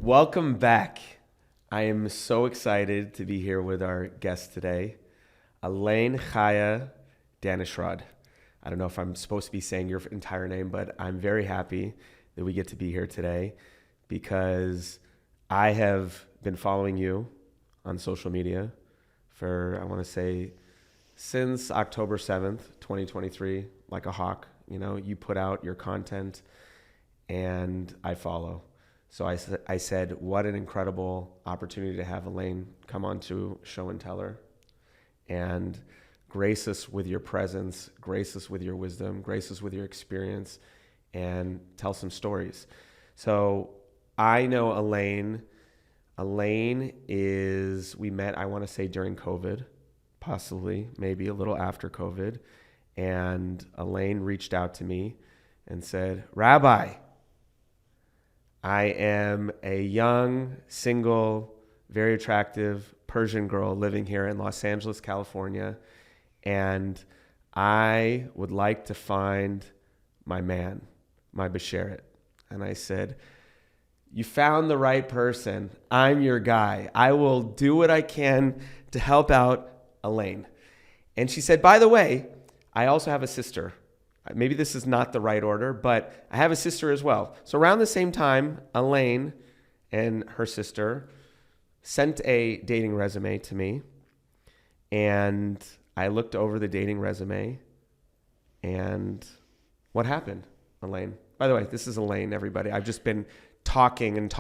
Welcome back. I am so excited to be here with our guest today, Elaine Chaya Danishrod. I don't know if I'm supposed to be saying your entire name, but I'm very happy that we get to be here today because I have been following you on social media for, I want to say, since October 7th, 2023, like a hawk. You know, you put out your content and I follow. So I said, what an incredible opportunity to have Elaine come on to Show and Teller and grace us with your presence, grace us with your wisdom, grace us with your experience, and tell some stories. So I know Elaine. Elaine we met, I want to say, during COVID, possibly, maybe a little after COVID. And Elaine reached out to me and said, Rabbi, I am a young, single, very attractive Persian girl living here in Los Angeles, California, and I would like to find my man, my Besheret. And I said, you found the right person. I'm your guy. I will do what I can to help out Elaine. And she said, by the way, I also have a sister. Maybe this is not the right order, but I have a sister as well. So around the same time, Elaine and her sister sent a dating resume to me. And I looked over the dating resume. And what happened, Elaine? By the way, this is Elaine, everybody. I've just been talking,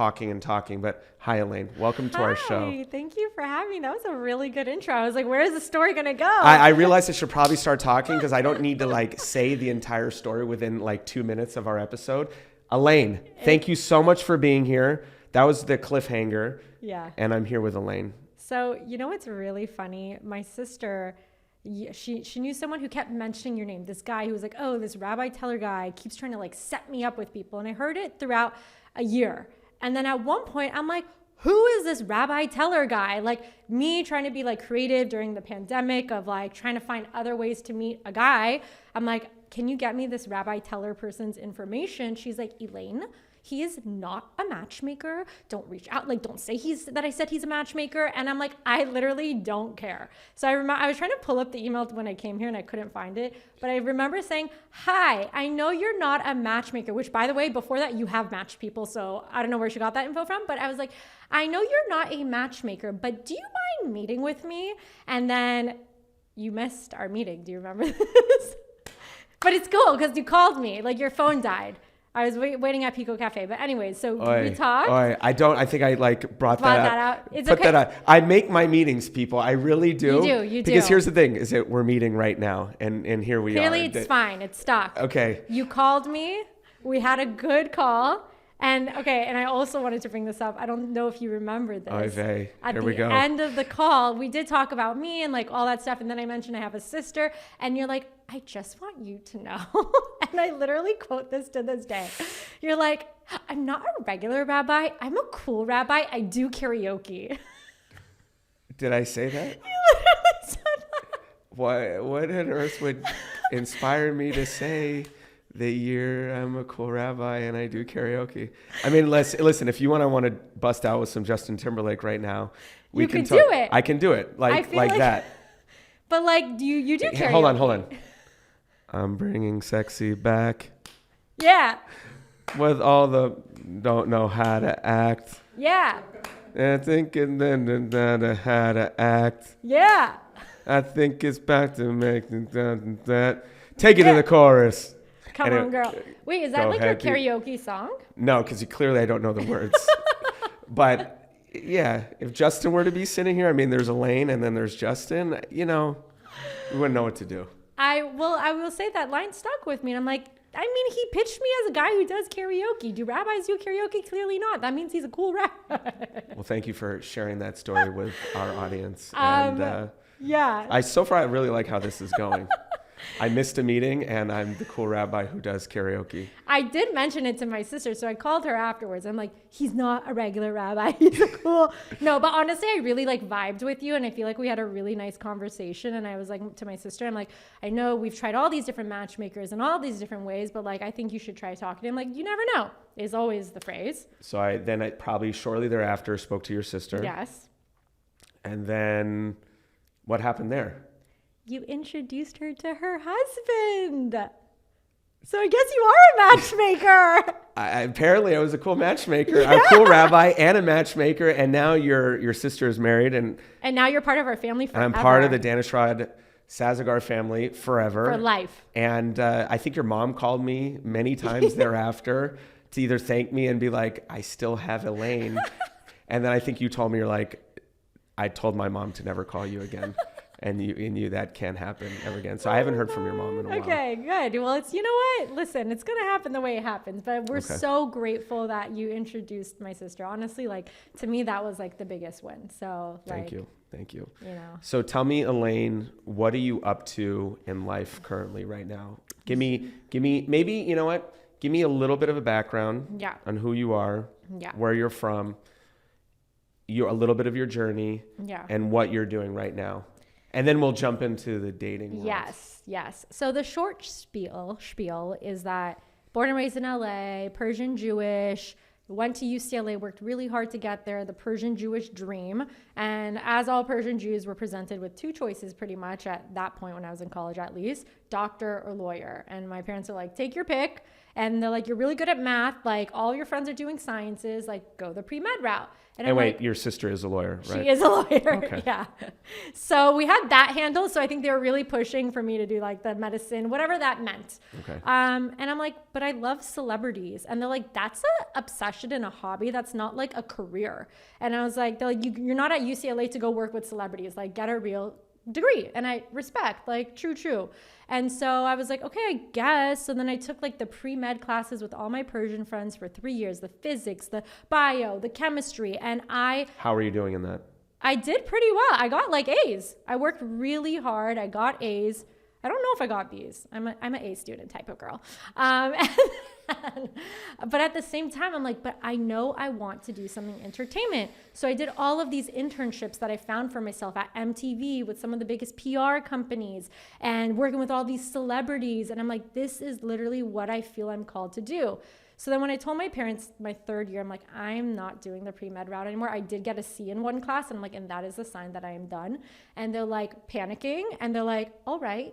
but hi, Elaine. Welcome to our show. Hi, thank you for having me. That was a really good intro. I was like, where is the story going to go? I realized I should probably start talking because I don't need to say the entire story within 2 minutes of our episode. Elaine, thank you so much for being here. That was the cliffhanger. Yeah. And I'm here with Elaine. So, you know what's really funny? My sister, she knew someone who kept mentioning your name. This guy who was like, oh, this Rabbi Teller guy keeps trying to set me up with people. And I heard it throughout a year. And then at one point, I'm like, who is this Rabbi Teller guy? Me trying to be creative during the pandemic of trying to find other ways to meet a guy. I'm like, can you get me this Rabbi Teller person's information? She's like, Elaine, he is not a matchmaker. Don't reach out. Don't say that I said he's a matchmaker. And I'm like, I literally don't care. So I was trying to pull up the email when I came here and I couldn't find it. But I remember saying, hi, I know you're not a matchmaker, which by the way, before that you have matched people. So I don't know where she got that info from, but I was like, I know you're not a matchmaker, but do you mind meeting with me? And then you missed our meeting. Do you remember this? But it's cool because you called me, your phone died. I was waiting at Pico Cafe. But anyways, so we talked. I think I brought that out. It's Put okay. that out. I make my meetings, people. I really do. You do. Because here's the thing, is that we're meeting right now. And here we are. Clearly it's fine. It's stock. Okay. You called me. We had a good call. And I also wanted to bring this up. I don't know if you remember this. At the end of the call, we did talk about me and all that stuff. And then I mentioned I have a sister. And you're like, I just want you to know. And I literally quote this to this day. You're like, I'm not a regular rabbi. I'm a cool rabbi. I do karaoke. Did I say that? You literally said that. What on earth would inspire me to say that I'm a cool rabbi and I do karaoke? I mean, listen, if you want to bust out with some Justin Timberlake right now, we can do it. I can do it like that. But you do karaoke. Hold on. I'm bringing sexy back. Yeah. With all the don't know how to act. Yeah. I think and then how to act. Yeah. I think it's back to make that. Take it to the chorus. Come on, girl. Wait, is that your karaoke song? No, because clearly I don't know the words. But yeah, if Justin were to be sitting here, I mean, there's Elaine and then there's Justin, we wouldn't know what to do. I will say that line stuck with me. And I'm like, he pitched me as a guy who does karaoke. Do rabbis do karaoke? Clearly not. That means he's a cool rabbi. Well, thank you for sharing that story with our audience. Yeah. So far, I really like how this is going. I missed a meeting and I'm the cool rabbi who does karaoke. I did mention it to my sister, so I called her afterwards. I'm like, he's not a regular rabbi. He's a cool. No, but honestly, I really like vibed with you, and I feel like we had a really nice conversation. And I was like to my sister, I'm like, I know we've tried all these different matchmakers and all these different ways, but like, I think you should try talking to him. Like, you never know is always the phrase. So I probably shortly thereafter spoke to your sister. Yes. And then what happened there? You introduced her to her husband. So I guess you are a matchmaker. Apparently, I was a cool matchmaker, a cool rabbi, and a matchmaker. And now your sister is married, and now you're part of our family forever. And I'm part of the Danishrod Sazagar family forever. For life. And I think your mom called me many times thereafter to either thank me and be like, I still have Elaine. And then I think you told me, you're like, I told my mom to never call you again. And you knew that can't happen ever again. So I haven't heard from your mom in a while. Okay, good. Well, you know what? Listen, it's going to happen the way it happens. But we're so grateful that you introduced my sister. Honestly, like, to me, that was like the biggest win. So Thank you. You know. So tell me, Elaine, what are you up to in life currently right now? Give me maybe, you know what? Give me a little bit of a background on who you are, where you're from, a little bit of your journey, and what you're doing right now. And then we'll jump into the dating world. Yes. So the short spiel is that born and raised in LA, Persian Jewish, went to UCLA, worked really hard to get there, the Persian Jewish dream. And as all Persian Jews were presented with two choices pretty much at that point when I was in college at least, doctor or lawyer. And my parents are like, take your pick. And they're like, you're really good at math. Like, all your friends are doing sciences. Like, go the pre-med route. And wait, like, your sister is a lawyer, right? She is a lawyer, okay. Yeah. So we had that handled. So I think they were really pushing for me to do like the medicine, whatever that meant. Okay. And I'm like, but I love celebrities. And they're like, that's an obsession and a hobby. That's not like a career. And I was like, they're like, you're not at UCLA to go work with celebrities. Like, get a real degree. And I respect, like, true. And so I was like, okay, I guess. So then I took like the pre-med classes with all my Persian friends for 3 years, the physics, the bio, the chemistry. And How are you doing in that? I did pretty well. I got like A's. I worked really hard. I got A's. I don't know if I got B's. I'm an A student type of girl. But at the same time, I'm like, but I know I want to do something entertainment. So I did all of these internships that I found for myself at MTV with some of the biggest PR companies and working with all these celebrities. And I'm like, this is literally what I feel I'm called to do. So then when I told my parents my third year, I'm like, I'm not doing the pre-med route anymore. I did get a C in one class. And I'm like, and that is a sign that I am done. And they're like panicking. And they're like, all right,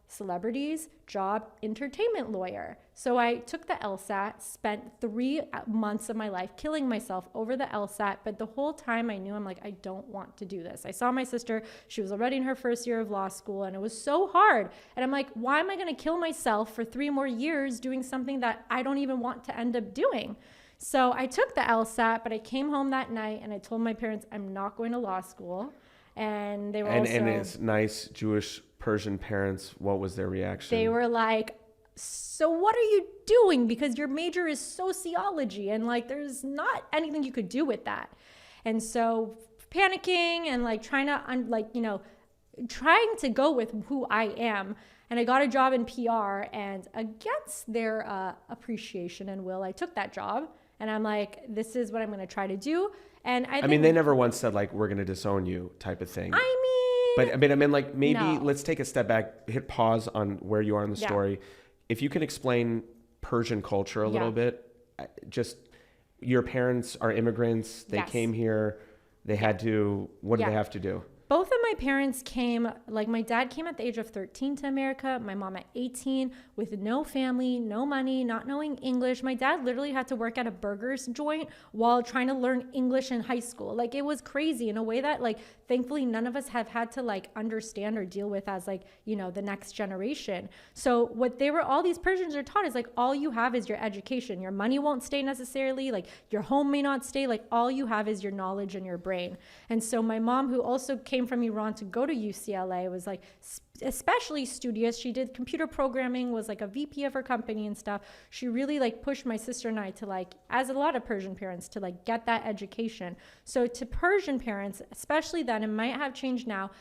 celebrities, job, entertainment lawyer. So I took the LSAT, spent 3 months of my life killing myself over the LSAT. But the whole time I knew, I'm like, I don't want to do this. I saw my sister, she was already in her first year of law school and it was so hard. And I'm like, why am I going to kill myself for 3 more years doing something that I don't even want to end up doing? So I took the LSAT, but I came home that night and I told my parents, I'm not going to law school. And they were and it's nice Jewish Persian parents, what was their reaction? They were like, so what are you doing? Because your major is sociology and like there's not anything you could do with that. And so panicking and like trying to go with who I am. And I got a job in PR, and against their appreciation and will, I took that job. And I'm like, this is what I'm going to try to do. And I mean, they never once said like, we're going to disown you type of thing. But I mean, like maybe let's take a step back, hit pause on where you are in the story. If you can explain Persian culture a little bit, just your parents are immigrants. They came here. They had to, what did they have to do? Both of my parents came, like my dad came at the age of 13 to America, my mom at 18 with no family, no money, not knowing English. My dad literally had to work at a burger's joint while trying to learn English in high school. Like it was crazy in a way that like, thankfully none of us have had to like understand or deal with as like, you know, the next generation. So what all these Persians are taught is like, all you have is your education. Your money won't stay necessarily, like your home may not stay, like all you have is your knowledge and your brain. And so my mom, who also came from Iran to go to UCLA, was like especially studious. She did computer programming, was like a VP of her company and stuff. She really like pushed my sister and I to like, as a lot of Persian parents, to like get that education. So to Persian parents, especially then, it might have changed now,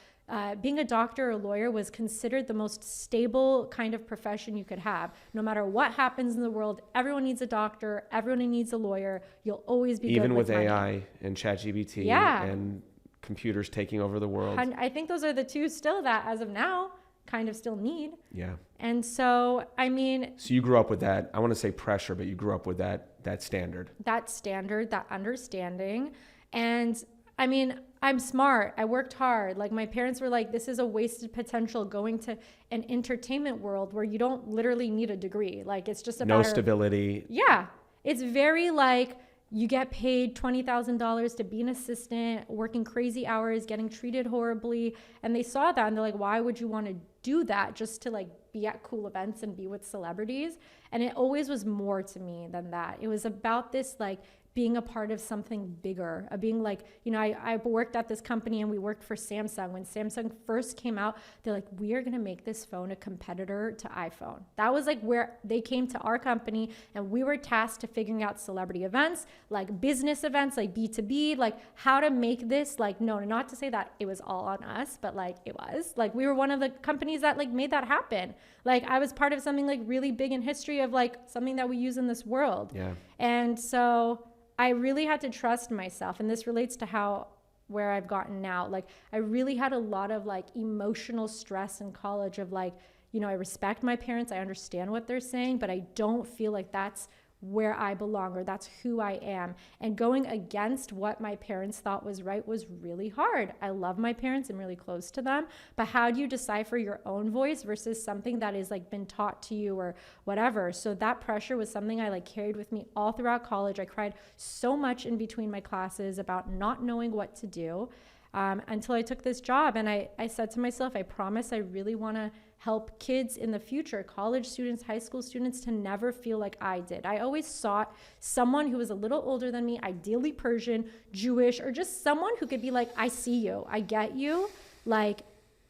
being a doctor or a lawyer was considered the most stable kind of profession you could have. No matter what happens in the world, everyone needs a doctor, everyone needs a lawyer. You'll always be even good with money. AI and ChatGPT Yeah. and computers taking over the world. And I think those are the two still that, as of now, kind of still need. Yeah. And so, I mean, So you grew up with that, I want to say pressure, but you grew up with that standard. that standard, that understanding. And I mean, I'm smart. I worked hard. Like my parents were like, this is a wasted potential going to an entertainment world where you don't literally need a degree. Like it's just a No matter stability. yeah. It's very like you get paid $20,000 to be an assistant, working crazy hours, getting treated horribly. And they saw that and they're like, why would you want to do that just to like be at cool events and be with celebrities? And it always was more to me than that. It was about this like being a part of something bigger, being like, you know, I worked at this company and we worked for Samsung. When Samsung first came out, they're like, we are going to make this phone a competitor to iPhone. That was like where they came to our company and we were tasked to figuring out celebrity events, like business events, like B2B, like how to make this like, no, not to say that it was all on us, but like it was like, we were one of the companies that like made that happen. Like I was part of something like really big in history of like something that we use in this world. Yeah. And so I really had to trust myself. And this relates to where I've gotten now. Like I really had a lot of like emotional stress in college of like, you know, I respect my parents. I understand what they're saying, but I don't feel like that's where I belong or that's who I am. And going against what my parents thought was right was really hard. I love my parents. I'm really close to them. But how do you decipher your own voice versus something that is like been taught to you or whatever? So that pressure was something I like carried with me all throughout college. I cried so much in between my classes about not knowing what to do until I took this job. And I said to myself, I promise I really want to help kids in the future, college students, high school students, to never feel like I did. I always sought someone who was a little older than me, ideally Persian, Jewish, or just someone who could be like, I see you, I get you, like,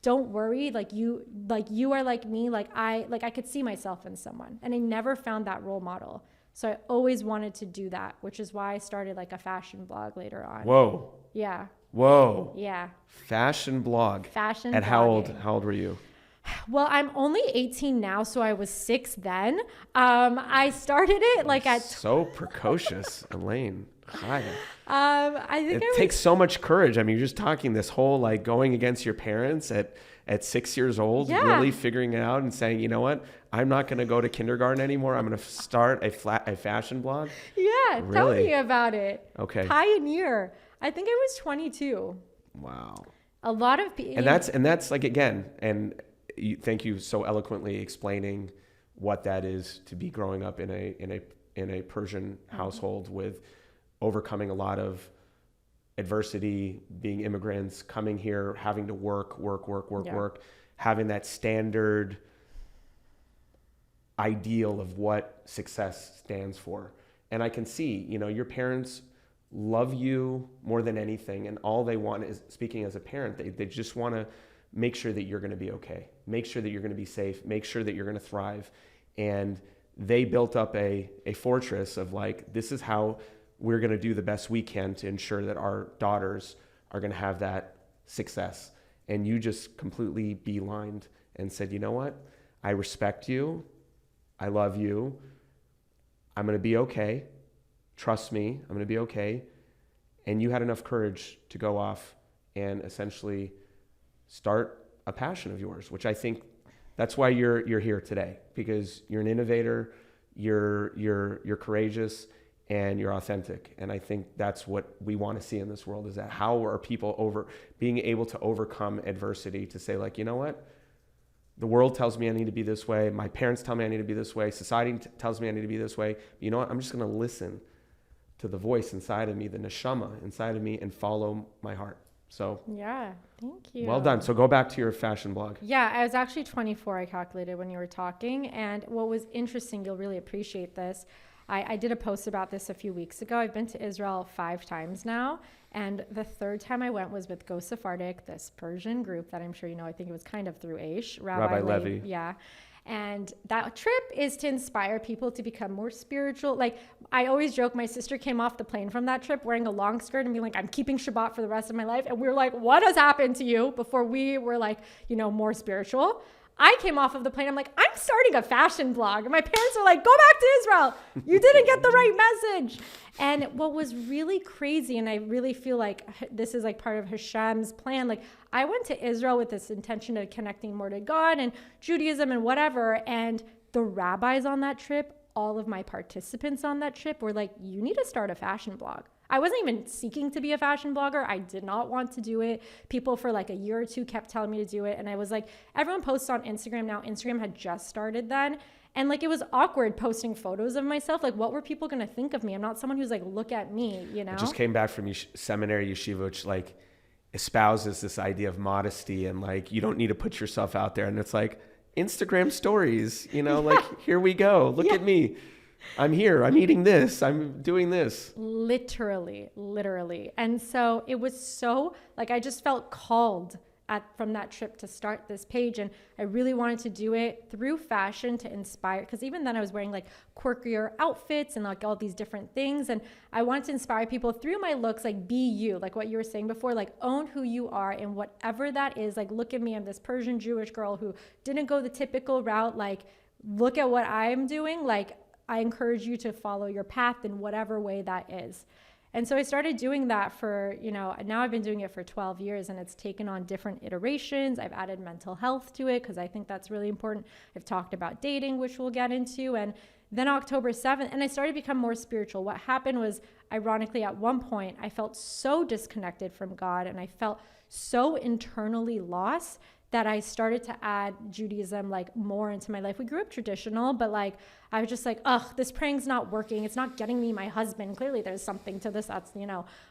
don't worry, like you are like me, like I could see myself in someone. And I never found that role model. So I always wanted to do that, which is why I started like a fashion blog later on. Whoa. Yeah. Whoa. Yeah. Fashion blog. Fashion At blogging. how old were you? Well, I'm only 18 now, so I was 6 then. I started it like at So precocious, Elaine. Hi. I think It takes so much courage. I mean, you're just talking this whole like going against your parents at 6 years old, Yeah. really figuring it out and saying, you know what, I'm not going to go to kindergarten anymore. I'm going to start a fashion blog. yeah, tell Really? me about it. Okay. Pioneer. I think I was 22. Wow. A lot of people. And that's like, again, and thank you so eloquently explaining what that is to be growing up in a Persian household with overcoming a lot of adversity, being immigrants, coming here, having to work, having that standard ideal of what success stands for. And I can see, you know, your parents love you more than anything, and all they want is, speaking as a parent, they just want to make sure that you're going to be okay, make sure that you're going to be safe, make sure that you're going to thrive. And they built up a fortress of like, this is how we're going to do the best we can to ensure that our daughters are going to have that success. And you just completely beelined and said, you know what? I respect you. I love you. I'm going to be okay. Trust me, I'm going to be okay. And you had enough courage to go off and essentially start a passion of yours, which I think that's why you're here today, because you're an innovator, you're courageous, and you're authentic. And I think that's what we want to see in this world, is that how are people being able to overcome adversity to say like, you know what? The world tells me I need to be this way. My parents tell me I need to be this way. Society tells me I need to be this way. But you know what? I'm just going to listen to the voice inside of me, the neshama inside of me, and follow my heart. So yeah, thank you. Well done. So go back to your fashion blog. Yeah, I was actually 24, I calculated when you were talking. And what was interesting, you'll really appreciate this. I did a post about this a few weeks ago. I've been to Israel 5 times now. And the 3rd time I went was with Go Sephardic, this Persian group that I'm sure you know. I think it was kind of through Aish. Rabbi Levy. Yeah. And that trip is to inspire people to become more spiritual. Like, I always joke, my sister came off the plane from that trip wearing a long skirt and being like, I'm keeping Shabbat for the rest of my life. And we were like, what has happened to you? Before we were like, more spiritual. I came off of the plane. I'm like, I'm starting a fashion blog. And my parents were like, go back to Israel. You didn't get the right message. And what was really crazy, and I really feel like this is like part of Hashem's plan. Like, I went to Israel with this intention of connecting more to God and Judaism and whatever. And the rabbis on that trip, all of my participants on that trip were like, you need to start a fashion blog. I wasn't even seeking to be a fashion blogger. I did not want to do it. People for like a year or two kept telling me to do it. And I was like, everyone posts on Instagram now. Instagram had just started then. And like, it was awkward posting photos of myself. Like, what were people going to think of me? I'm not someone who's like, look at me, I just came back from seminary yeshiva, which like espouses this idea of modesty and like, you don't need to put yourself out there. And it's like Instagram stories, like, here we go. Look at me. I'm here. I'm eating this. I'm doing this. Literally. And so it was so like, I just felt called from that trip to start this page. And I really wanted to do it through fashion to inspire, because even then I was wearing like quirkier outfits and like all these different things. And I wanted to inspire people through my looks, like be you, like what you were saying before, like own who you are and whatever that is. Like, look at me. I'm this Persian Jewish girl who didn't go the typical route. Like, look at what I'm doing. Like, I encourage you to follow your path in whatever way that is. And so I started doing that for, now I've been doing it for 12 years and it's taken on different iterations. I've added mental health to it because I think that's really important. I've talked about dating, which we'll get into. And then October 7th, and I started to become more spiritual. What happened was, ironically, at one point, I felt so disconnected from God and I felt so internally lost that I started to add Judaism like more into my life. We grew up traditional, but like I was just like, ugh, this praying's not working. It's not getting me my husband. Clearly there's something to this. That's,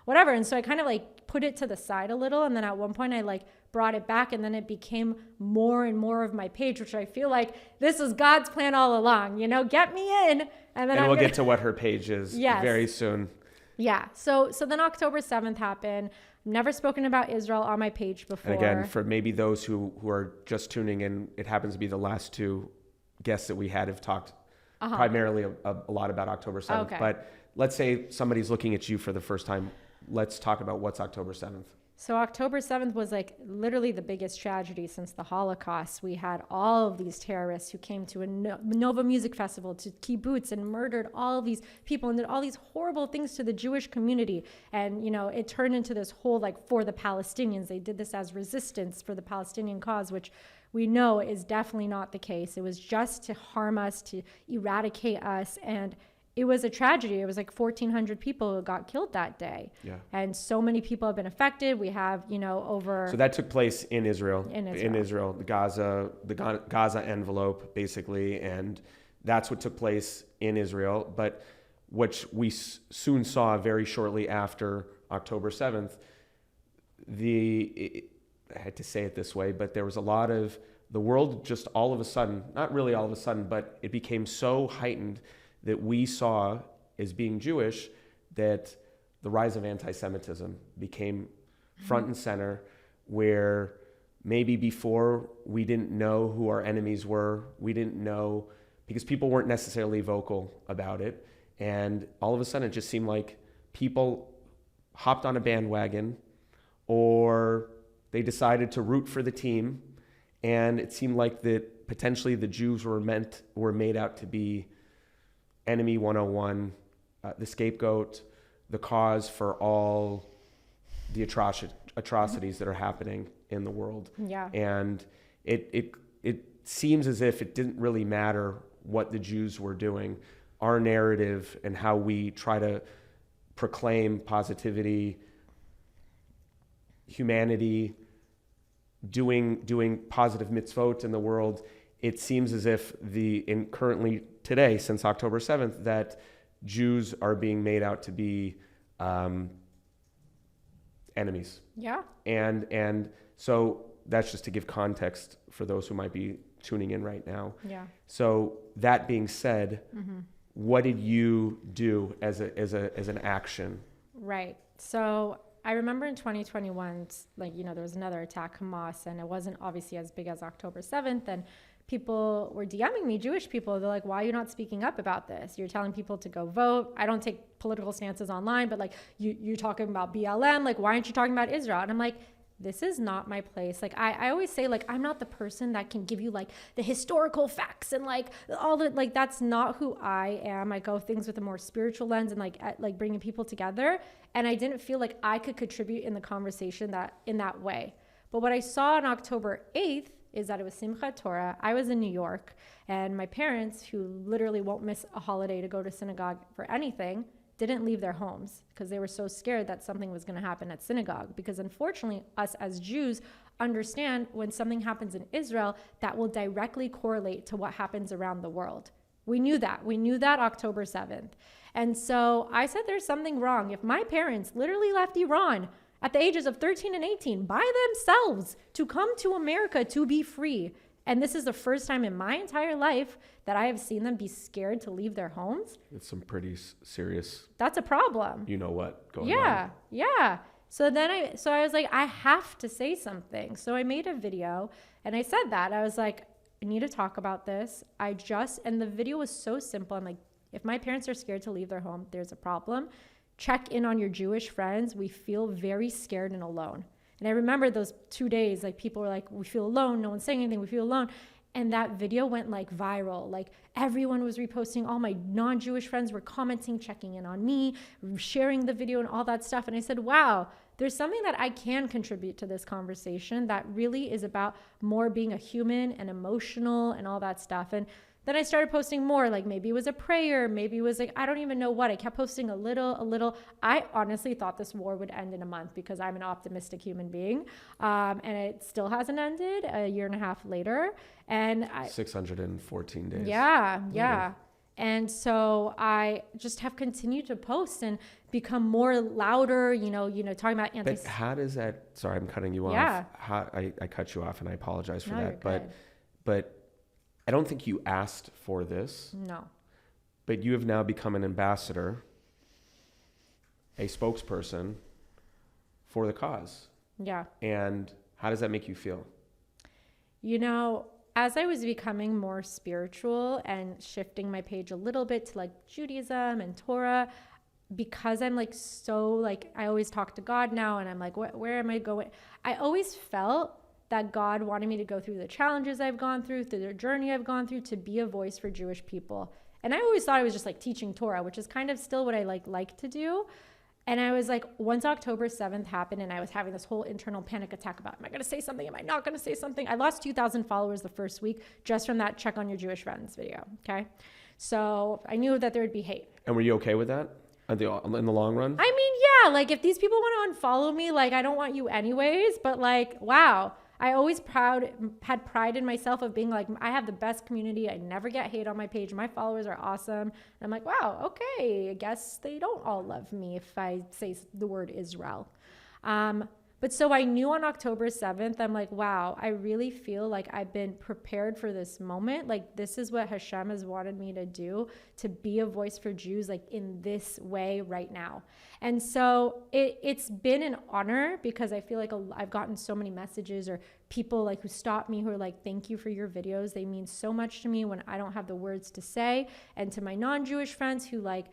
whatever. And so I kind of like put it to the side a little. And then at one point I like brought it back, and then it became more and more of my page, which I feel like this is God's plan all along, get me in. And then we'll get to what her page is very soon. Yeah. So then October 7th happened. Never spoken about Israel on my page before. And again, for maybe those who are just tuning in, it happens to be the last 2 guests that we had have talked primarily a lot about October 7th. Okay. But let's say somebody's looking at you for the first time. Let's talk about what's October 7th. So October 7th was like literally the biggest tragedy since the Holocaust. We had all of these terrorists who came to a Nova Music Festival, to kibbutz, and murdered all of these people and did all these horrible things to the Jewish community. And, it turned into this whole like for the Palestinians. They did this as resistance for the Palestinian cause, which we know is definitely not the case. It was just to harm us, to eradicate us. And it was a tragedy. It was like 1,400 people who got killed that day. Yeah. And so many people have been affected. We have, over... So that took place in Israel. In Israel, the Gaza envelope, basically. And that's what took place in Israel. But which we soon saw very shortly after October 7th, I had to say it this way, but there was a lot of... The world just all of a sudden, not really all of a sudden, but it became so heightened that we saw as being Jewish that the rise of anti-Semitism became front and center, where maybe before we didn't know who our enemies were. We didn't know because people weren't necessarily vocal about it. And all of a sudden it just seemed like people hopped on a bandwagon or they decided to root for the team. And it seemed like that potentially the Jews were made out to be enemy 101, the scapegoat, the cause for all the atrocities that are happening in the world. Yeah. And it seems as if it didn't really matter what the Jews were doing. Our narrative and how we try to proclaim positivity, humanity, doing positive mitzvot in the world, it seems as if currently today, since October 7th, that Jews are being made out to be enemies. Yeah. And so that's just to give context for those who might be tuning in right now. Yeah. So that being said, what did you do as an action? Right. So I remember in 2021, like, there was another attack, Hamas, and it wasn't obviously as big as October 7th. And people were DMing me, Jewish people. They're like, why are you not speaking up about this? You're telling people to go vote. I don't take political stances online, but like you're talking about BLM. Like, why aren't you talking about Israel? And I'm like, this is not my place. Like, I always say, like, I'm not the person that can give you like the historical facts and like all the, like, that's not who I am. I go things with a more spiritual lens and like bringing people together. And I didn't feel like I could contribute in the conversation that in that way. But what I saw on October 8th is that it was Simchat Torah. I was in New York, and my parents, who literally won't miss a holiday to go to synagogue for anything, didn't leave their homes because they were so scared that something was going to happen at synagogue. Because unfortunately, us as Jews understand when something happens in Israel, that will directly correlate to what happens around the world. We knew that. We knew that October 7th. And so I said, there's something wrong. If my parents literally left Iran at the ages of 13 and 18 by themselves to come to America to be free, and this is the first time in my entire life that I have seen them be scared to leave their homes. It's some pretty serious. That's a problem. You know what going on. Yeah. So I was like, I have to say something. So I made a video and I said that. I was like, I need to talk about this. And the video was so simple. I'm like, if my parents are scared to leave their home, there's a problem. Check in on your Jewish friends. We feel very scared and alone. And I remember those 2 days, like people were like, we feel alone. No one's saying anything. We feel alone. And that video went like viral. Like everyone was reposting. All my non-Jewish friends were commenting, checking in on me, sharing the video and all that stuff. And I said, wow, there's something that I can contribute to this conversation that really is about more being a human and emotional and all that stuff. And then I started posting more, like maybe it was a prayer, maybe it was like, I don't even know what. I kept posting a little. I honestly thought this war would end in a month because I'm an optimistic human being. And it still hasn't ended a year and a half later. And 614 days. Yeah. And so I just have continued to post and become more louder, talking about But how does that, sorry, I'm cutting you off. Yeah. I cut you off and I apologize for No, that. you're good. But I don't think you asked for this. No. But you have now become an ambassador, a spokesperson for the cause. Yeah. And how does that make you feel? As I was becoming more spiritual and shifting my page a little bit to like Judaism and Torah, because I'm like so like, I always talk to God now and I'm like, where am I going? I always felt that God wanted me to go through the challenges I've gone through the journey I've gone through, to be a voice for Jewish people. And I always thought I was just like teaching Torah, which is kind of still what I like to do. And I was like, once October 7th happened and I was having this whole internal panic attack about, am I going to say something? Am I not going to say something? I lost 2,000 followers the first week just from that check on your Jewish friends video. Okay. So I knew that there would be hate. And were you okay with that in the long run? I mean, yeah, like if these people want to unfollow me, like I don't want you anyways, but like, wow. I always had pride in myself of being like, I have the best community. I never get hate on my page. My followers are awesome. And I'm like, wow, okay, I guess they don't all love me if I say the word Israel. But so I knew on October 7th, I'm like, wow, I really feel like I've been prepared for this moment. Like this is what Hashem has wanted me to do, to be a voice for Jews like in this way right now. And so it's been an honor because I feel like I've gotten so many messages or people like who stop me who are like, thank you for your videos. They mean so much to me when I don't have the words to say. And to my non-Jewish friends who like,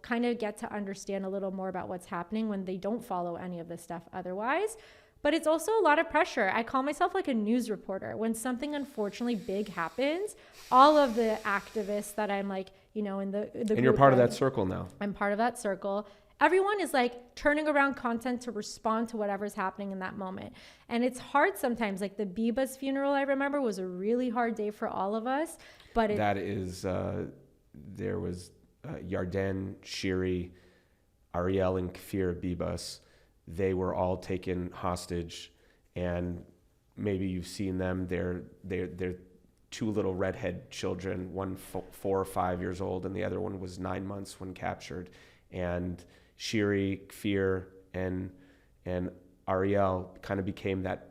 kind of get to understand a little more about what's happening when they don't follow any of this stuff otherwise. But it's also a lot of pressure. I call myself like a news reporter. When something unfortunately big happens, all of the activists that I'm like, in the and you're part of that circle now. I'm part of that circle. Everyone is like turning around content to respond to whatever's happening in that moment. And it's hard sometimes. Like the Biba's funeral, I remember, was a really hard day for all of us. But that is, there was Yarden, Shiri, Ariel, and Kfir Bibas. They were all taken hostage, and maybe you've seen them. They're two little redhead children, one 4 or 5 years old, and the other one was 9 months when captured. And Shiri, Kfir, and Ariel kind of became that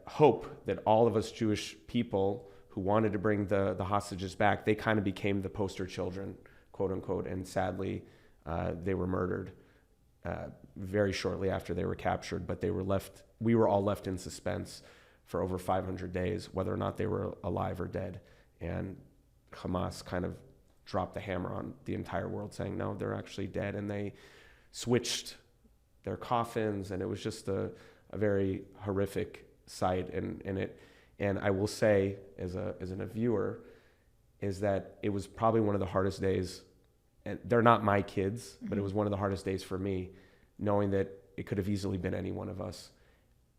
hope that all of us Jewish people who wanted to bring the hostages back, they kind of became the poster children, quote unquote. And sadly, they were murdered very shortly after they were captured. But we were all left in suspense for over 500 days, whether or not they were alive or dead. And Hamas kind of dropped the hammer on the entire world, saying, no, they're actually dead. And they switched their coffins, and it was just a very horrific sight. And I will say, as a viewer, is that it was probably one of the hardest days. And they're not my kids, but it was one of the hardest days for me, knowing that it could have easily been any one of us.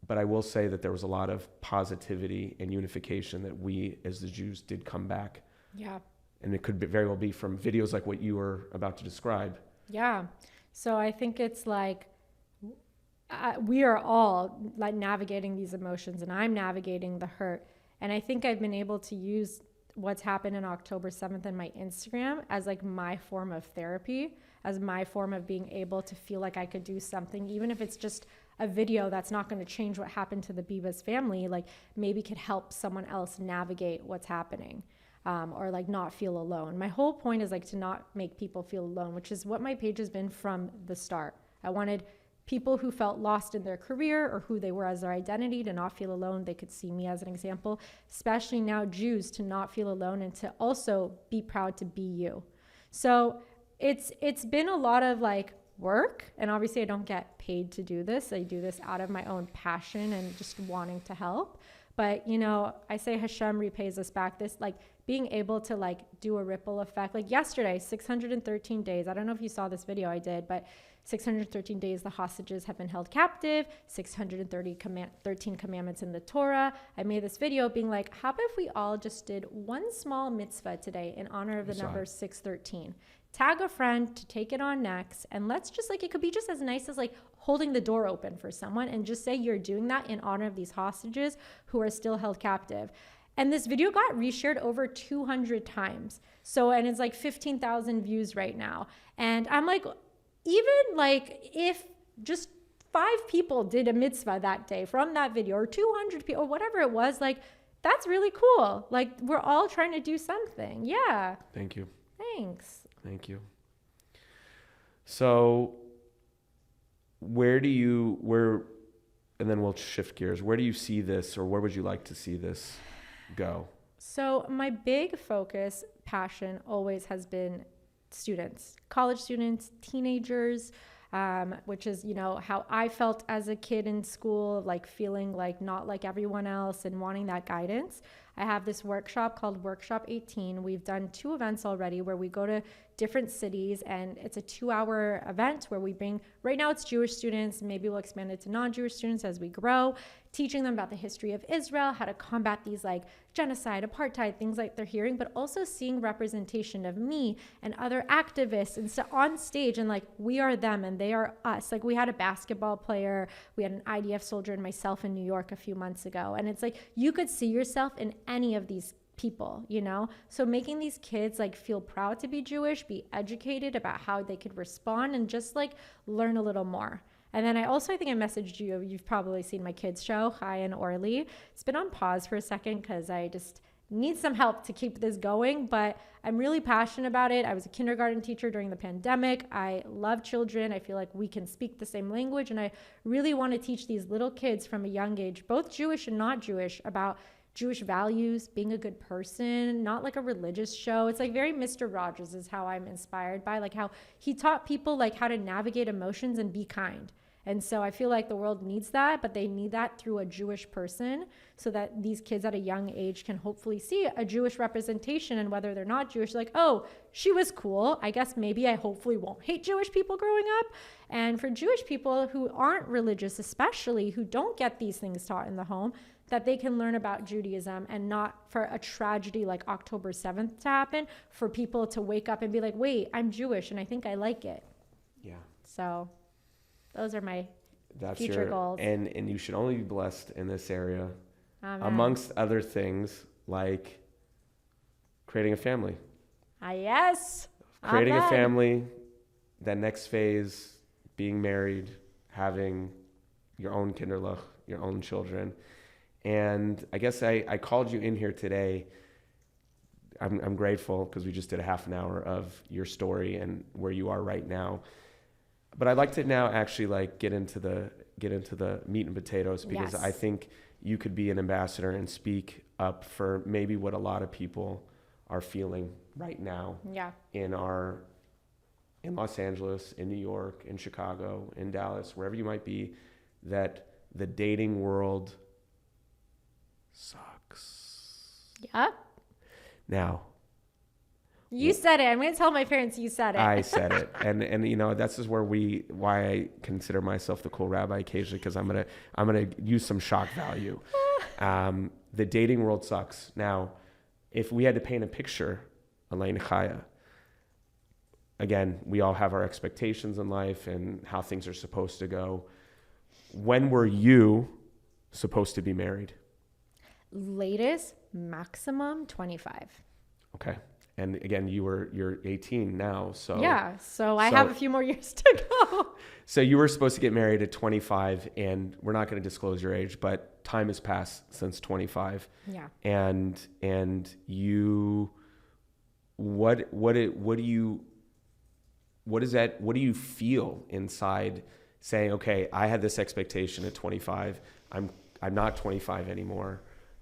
But I will say that there was a lot of positivity and unification that we, as the Jews, did come back. Yeah. And it could very well be from videos like what you were about to describe. Yeah. So I think it's like we are all like navigating these emotions, and I'm navigating the hurt. And I think I've been able to use what's happened in October 7th in my Instagram as like my form of therapy, as my form of being able to feel like I could do something, even if it's just a video that's not going to change what happened to the Bibas family, like maybe could help someone else navigate what's happening. Or like not feel alone. My whole point is like to not make people feel alone, which is what my page has been from the start. I wanted people who felt lost in their career or who they were as their identity to not feel alone. They could see me as an example, especially now Jews, to not feel alone and to also be proud to be you. So it's been a lot of like work, and obviously I don't get paid to do this. I do this out of my own passion and just wanting to help. But, you know, I say Hashem repays us back. This, like, being able to, like, do a ripple effect. Like, yesterday, 613 days. I don't know if you saw this video I did, but 613 days the hostages have been held captive, 613 commandments in the Torah. I made this video being like, how about if we all just did one small mitzvah today in honor of the number 613? Tag a friend to take it on next, and let's just, like, it could be just as nice as, like, holding the door open for someone, and just say you're doing that in honor of these hostages who are still held captive. And this video got reshared over 200 times. So, and it's like 15,000 views right now. And I'm like, even like if just 5 people did a mitzvah that day from that video, or 200 people, or whatever it was, like, that's really cool. Like, we're all trying to do something. Yeah. Thank you. Thanks. Thank you. So and then we'll shift gears. Where do you see this, or where would you like to see this go? So my big focus, passion always has been students, college students, teenagers, which is, you know, how I felt as a kid in school, like feeling like not like everyone else and wanting that guidance. I have this workshop called Workshop 18. We've done 2 events already where we go to different cities, and it's a 2-hour event where we bring, right now it's Jewish students, maybe we'll expand it to non-Jewish students as we grow, teaching them about the history of Israel, how to combat these like genocide, apartheid, things like they're hearing, but also seeing representation of me and other activists and so on stage, and like we are them and they are us. Like we had a basketball player, we had an IDF soldier, and myself in New York a few months ago, and it's like you could see yourself in any of these people, you know? So making these kids like feel proud to be Jewish, be educated about how they could respond, and just like learn a little more. And then I think I messaged you, you've probably seen my kids show, Chai and Orly. It's been on pause for a second because I just need some help to keep this going, but I'm really passionate about it. I was a kindergarten teacher during the pandemic. I love children. I feel like we can speak the same language, and I really want to teach these little kids from a young age, both Jewish and not Jewish, about Jewish values, being a good person, not like a religious show. It's like very Mr. Rogers is how I'm inspired by, like how he taught people like how to navigate emotions and be kind. And so I feel like the world needs that, but they need that through a Jewish person, so that these kids at a young age can hopefully see a Jewish representation, and whether they're not Jewish, like, oh, she was cool. I guess maybe I hopefully won't hate Jewish people growing up. And for Jewish people who aren't religious, especially who don't get these things taught in the home, that they can learn about Judaism, and not for a tragedy like October 7th to happen, for people to wake up and be like, wait, I'm Jewish and I think I like it. Yeah. So those are my future goals. And you should only be blessed in this area, Amen. Amongst other things, like creating a family. Yes. Creating Amen. a family, that next phase, being married, having your own kinderlach, your own children. And I guess I called you in here today. I'm grateful because we just did a half an hour of your story and where you are right now. But I'd like to now actually like get into the meat and potatoes, because Yes. I think you could be an ambassador and speak up for maybe what a lot of people are feeling right now Yeah. in Los Angeles, in New York, in Chicago, in Dallas, wherever you might be, that the dating world sucks. Yeah. Now, You said it. I'm going to tell my parents you said it. I said it, and you know, that's just why I consider myself the cool rabbi occasionally, because I'm gonna use some shock value. The dating world sucks. Now, if we had to paint a picture, Elaine Chaya, again, we all have our expectations in life and how things are supposed to go. When were you supposed to be married? Latest maximum 25. Okay. And again, you're 18 now, so Yeah, so I have a few more years to go. So you were supposed to get married at 25, and we're not going to disclose your age, but time has passed since 25. Yeah. And you, what do you feel inside saying, okay, I had this expectation at 25. I'm not 25 anymore.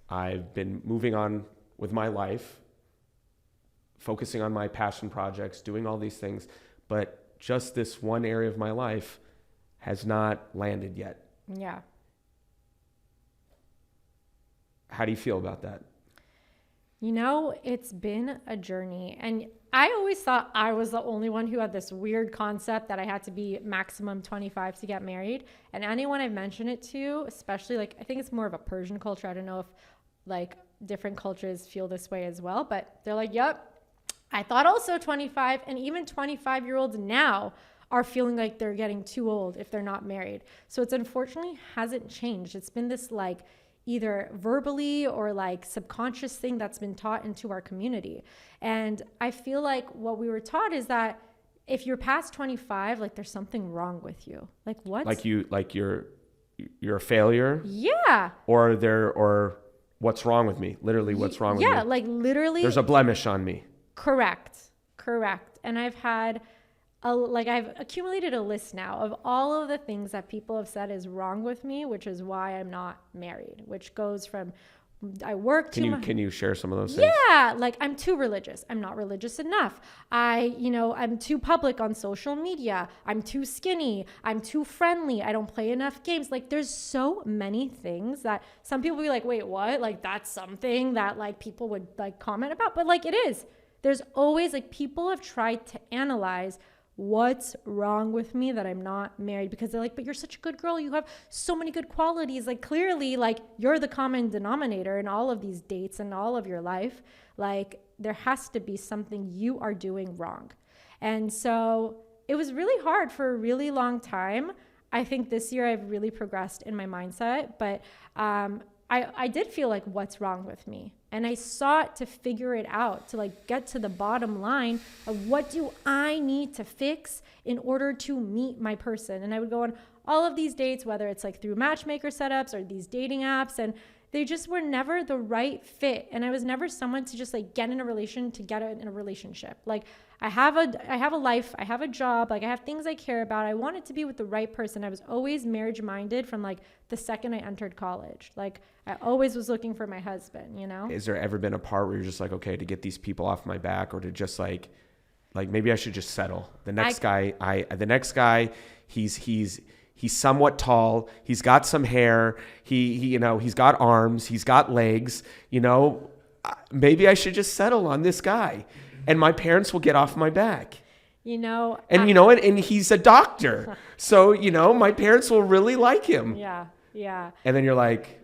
I've been moving on with my life, focusing on my passion projects, doing all these things, but just this one area of my life has not landed yet. Yeah. How do you feel about that? You know, it's been a journey. And I always thought I was the only one who had this weird concept that I had to be maximum 25 to get married. And anyone I've mentioned it to, especially like, I think it's more of a Persian culture. I don't know if like different cultures feel this way as well, but they're like, yep, I thought also 25. And even 25-year-olds now are feeling like they're getting too old if they're not married. So it's unfortunately hasn't changed. It's been this like either verbally or like subconscious thing that's been taught into our community. And I feel like what we were taught is that if you're past 25, like there's something wrong with you. Like what? Like you're a failure? Yeah. Or what's wrong with me? Literally, what's wrong with me? Yeah, like literally. There's a blemish on me. Correct. And I've had I've accumulated a list now of all of the things that people have said is wrong with me, which is why I'm not married, which goes from I work too much. Can you share some of those things? Yeah, like I'm too religious. I'm not religious enough. I'm too public on social media. I'm too skinny. I'm too friendly. I don't play enough games. Like there's so many things that some people be like, wait, what? Like that's something that like people would like comment about, but like it is. There's always like people have tried to analyze what's wrong with me that I'm not married, because they're like, but you're such a good girl. You have so many good qualities. Like clearly, like you're the common denominator in all of these dates and all of your life. Like there has to be something you are doing wrong. And so it was really hard for a really long time. I think this year I've really progressed in my mindset, but I did feel like what's wrong with me. And I sought to figure it out, to like get to the bottom line of what do I need to fix in order to meet my person. And I would go on all of these dates, whether it's like through matchmaker setups or these dating apps, and they just were never the right fit. And I was never someone to just like get in a relationship. Like I have a life, I have a job, like I have things I care about. I wanted to be with the right person. I was always marriage minded from like the second I entered college. Like I always was looking for my husband, you know? Is there ever been a part where you're just like, okay, to get these people off my back, or to just like maybe I should just settle? The next guy, he's somewhat tall. He's got some hair. He's got arms. He's got legs. Maybe I should just settle on this guy, and my parents will get off my back. And he's a doctor, so my parents will really like him. Yeah. And then you're like,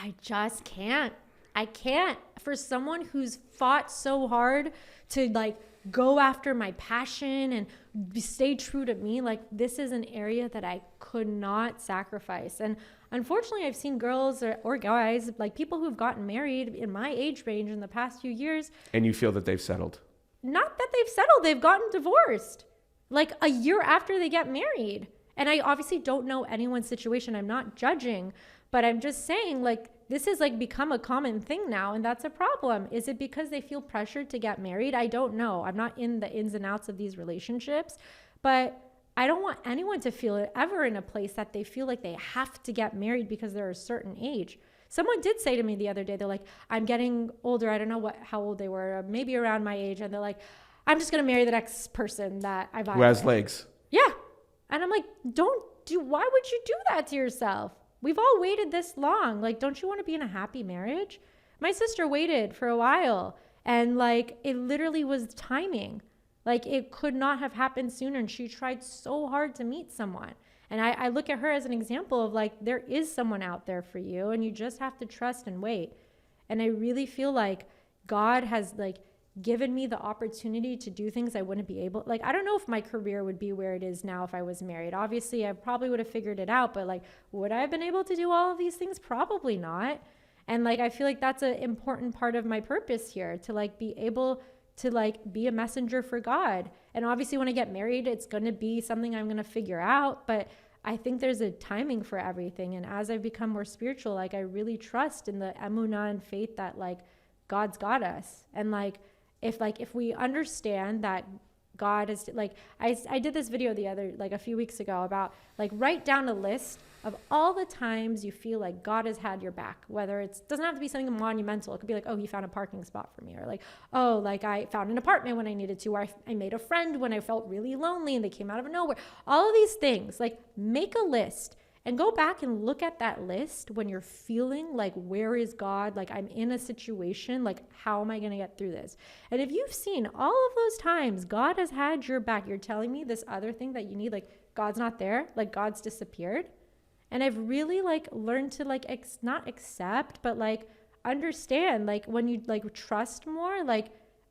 I just can't. I can't. For someone who's fought so hard to like go after my passion and stay true to me, like this is an area that I could not sacrifice. And unfortunately, I've seen girls or guys, like people who've gotten married in my age range in the past few years. And you feel that they've settled? Not that they've settled, they've gotten divorced like a year after they get married. And I obviously don't know anyone's situation. I'm not judging, but I'm just saying like this has like become a common thing now, and that's a problem. Is it because they feel pressured to get married? I don't know. I'm not in the ins and outs of these relationships, but I don't want anyone to feel it ever in a place that they feel like they have to get married because they're a certain age. Someone did say to me the other day, they're like, I'm getting older. I don't know how old they were, maybe around my age. And they're like, I'm just going to marry the next person that I vibe Who has with. legs. Yeah. And I'm like, why would you do that to yourself? We've all waited this long. Like, don't you want to be in a happy marriage? My sister waited for a while, and like, it literally was timing. Like, it could not have happened sooner. And she tried so hard to meet someone. And I look at her as an example of like, there is someone out there for you, and you just have to trust and wait. And I really feel like God has like given me the opportunity to do things I wouldn't be able. Like, I don't know if my career would be where it is now if I was married. Obviously, I probably would have figured it out, but like, would I have been able to do all of these things? Probably not. And like, I feel like that's an important part of my purpose here, to like be able to like be a messenger for God. And obviously when I get married, it's going to be something I'm going to figure out, but I think there's a timing for everything. And as I've become more spiritual, like, I really trust in the emunah and faith that like God's got us. And like, if we understand that God is like, I did this video a few weeks ago about like, write down a list of all the times you feel like God has had your back, whether doesn't have to be something monumental. It could be like, oh, he found a parking spot for me, or like, oh, like I found an apartment when I needed to, or I made a friend when I felt really lonely and they came out of nowhere. All of these things, like, make a list and go back and look at that list when you're feeling like, where is God? Like, I'm in a situation, like, how am I going to get through this? And if you've seen all of those times God has had your back, you're telling me this other thing that you need, like, God's not there, like God's disappeared. And I've really like learned to like, not accept, but like understand, like when you like trust more, like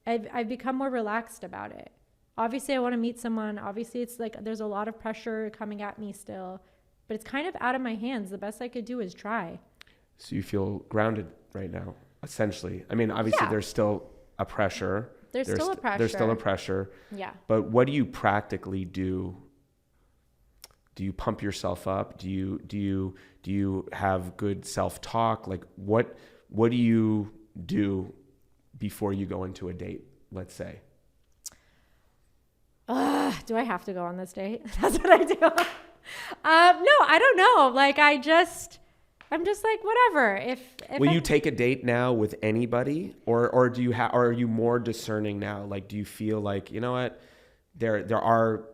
I've become more relaxed about it. Obviously I want to meet someone. Obviously it's like, there's a lot of pressure coming at me still, but it's kind of out of my hands. The best I could do is try. So you feel grounded right now, essentially. I mean, obviously there's still a pressure. There's still a pressure. There's still a pressure. Yeah. But what do you practically do? Do you pump yourself up? Do you have good self-talk? Like, what do you do before you go into a date, let's say? Do I have to go on this date? That's what I do. No, I don't know. Like, I'm just like, whatever. Will you take a date now with anybody, or do you are you more discerning now? Like, do you feel like, you know what, there are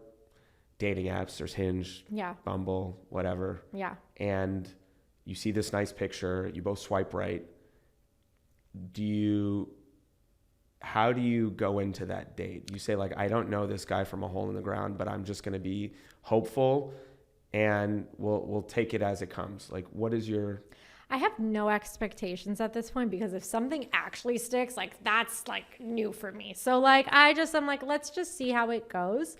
dating apps, there's Hinge, yeah, Bumble, whatever. Yeah. And you see this nice picture, you both swipe right. How do you go into that date? You say like, I don't know this guy from a hole in the ground, but I'm just going to be hopeful and we'll take it as it comes. Like, what is your... I have no expectations at this point, because if something actually sticks, like, that's like new for me. So like, I'm like, let's just see how it goes.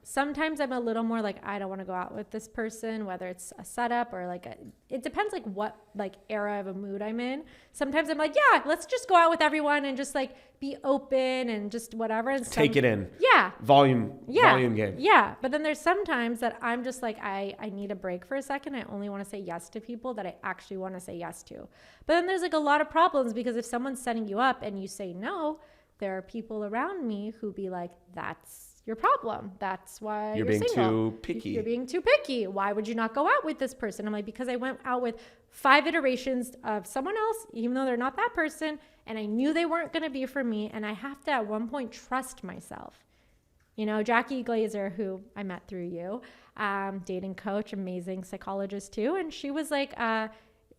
Sometimes I'm a little more like, I don't want to go out with this person, whether it's a setup or like it depends like what like era of a mood I'm in. Sometimes I'm like, yeah, let's just go out with everyone and just like be open and just whatever. And take it in. Yeah. Volume game. Yeah. But then there's sometimes that I'm just like, I need a break for a second. I only want to say yes to people that I actually want to say yes to. But then there's like a lot of problems, because if someone's setting you up and you say no, there are people around me who be like, that's your problem. That's why you're being single. too picky. You're being too picky. Why would you not go out with this person? I'm like, because I went out with 5 iterations of someone else, even though they're not that person, and I knew they weren't going to be for me, and I have to at one point trust myself. You know, Jackie Glazer, who I met through you, dating coach, amazing psychologist too, and she was like,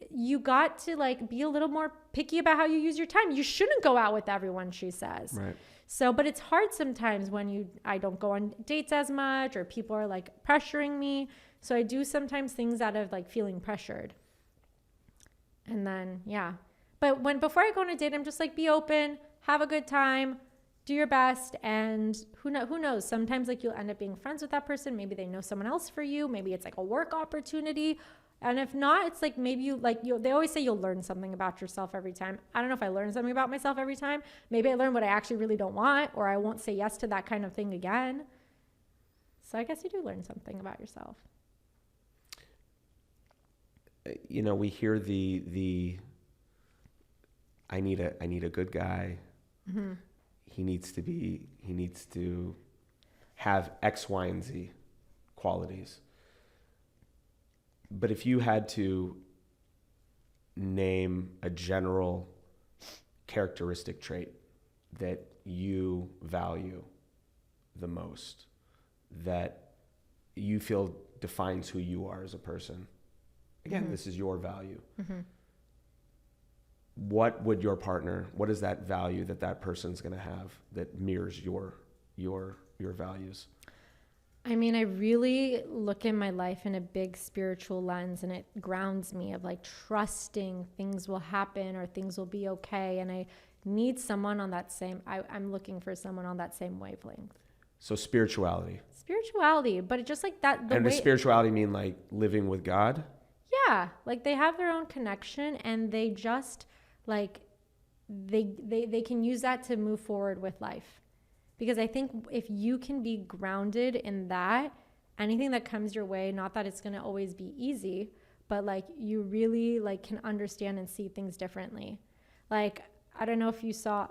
you got to like be a little more picky about how you use your time. You shouldn't go out with everyone, she says. Right. So, but it's hard sometimes when I don't go on dates as much, or people are like pressuring me. So I do sometimes things out of like feeling pressured. And then, yeah. But before I go on a date, I'm just like, be open, have a good time, do your best. And who knows? Sometimes like you'll end up being friends with that person. Maybe they know someone else for you. Maybe it's like a work opportunity. And if not, it's like maybe they always say you'll learn something about yourself every time. I don't know if I learn something about myself every time. Maybe I learn what I actually really don't want, or I won't say yes to that kind of thing again. So I guess you do learn something about yourself. we hear the I need a good guy. Mm-hmm. He needs to have X, Y, and Z qualities. But if you had to name a general characteristic trait that you value the most, that you feel defines who you are as a person, again, this is your value. What is that value that person's going to have that mirrors your values? I mean, I really look at my life in a big spiritual lens, and it grounds me of like trusting things will happen or things will be okay. And I need someone on that I'm looking for someone on that same wavelength. So spirituality, but it just like that. Does spirituality mean like living with God? Yeah. Like they have their own connection, and they just like, they can use that to move forward with life. Because I think if you can be grounded in that, anything that comes your way, not that it's going to always be easy, but like you really like can understand and see things differently. Like, I don't know if you saw,